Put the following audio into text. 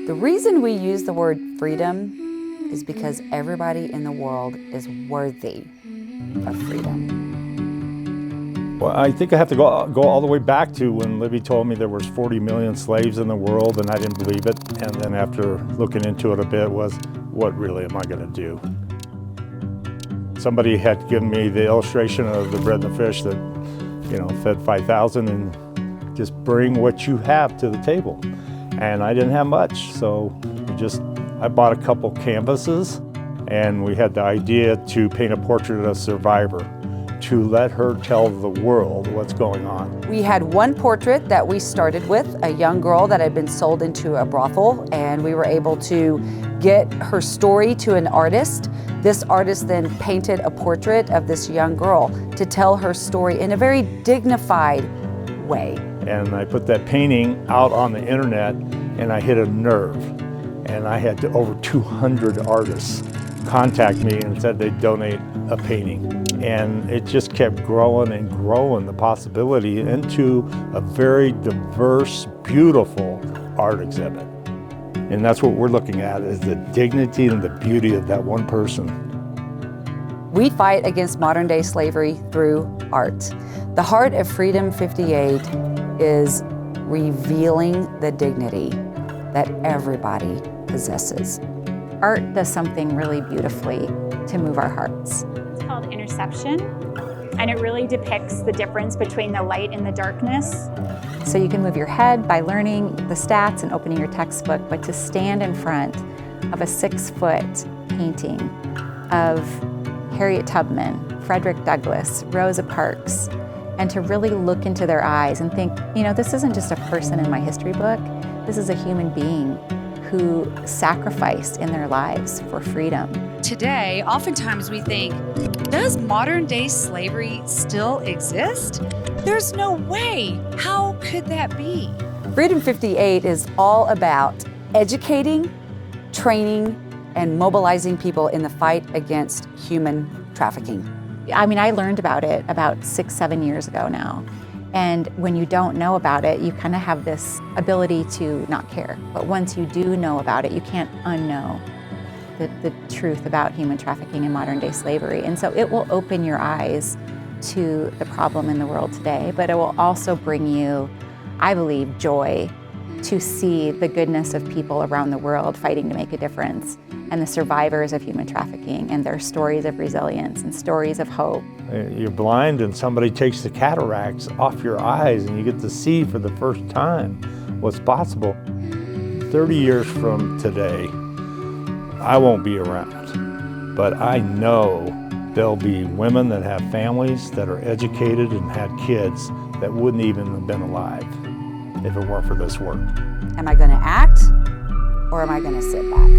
The reason we use the word freedom is because everybody in the world is worthy of freedom. Well, I think I have to go all the way back to when Libby told me there was 40 million slaves in the world, and I didn't believe it. And then after looking into it a bit was, what really am I going to do? Somebody had given me the illustration of the bread and the fish that, fed 5,000, and just bring what you have to the table. And I didn't have much, so I bought a couple canvases, and we had the idea to paint a portrait of a survivor, to let her tell the world what's going on. We had one portrait that we started with, a young girl that had been sold into a brothel, and we were able to get her story to an artist. This artist then painted a portrait of this young girl to tell her story in a very dignified way. And I put that painting out on the internet, and I hit a nerve. And I had over 200 artists contact me and said they'd donate a painting. And it just kept growing and growing, the possibility, into a very diverse, beautiful art exhibit. And that's what we're looking at, is the dignity and the beauty of that one person. We fight against modern day slavery through art. The heart of Freedom 58 is revealing the dignity that everybody possesses. Art does something really beautifully to move our hearts. It's called Interception, and it really depicts the difference between the light and the darkness. So you can move your head by learning the stats and opening your textbook, but to stand in front of a 6-foot painting of Harriet Tubman, Frederick Douglass, Rosa Parks, and to really look into their eyes and think, this isn't just a person in my history book, this is a human being who sacrificed in their lives for freedom. Today, oftentimes we think, does modern day slavery still exist? There's no way. How could that be? Freedom 58 is all about educating, training, and mobilizing people in the fight against human trafficking. I learned about it about 6-7 years ago now. And when you don't know about it, you kind of have this ability to not care. But once you do know about it, you can't unknow the truth about human trafficking and modern day slavery. And so it will open your eyes to the problem in the world today, but it will also bring you, I believe, joy to see the goodness of people around the world fighting to make a difference, and the survivors of human trafficking and their stories of resilience and stories of hope. You're blind and somebody takes the cataracts off your eyes and you get to see for the first time what's possible. 30 years from today, I won't be around, but I know there'll be women that have families that are educated and had kids that wouldn't even have been alive if it weren't for this work. Am I going to act, or am I going to sit back?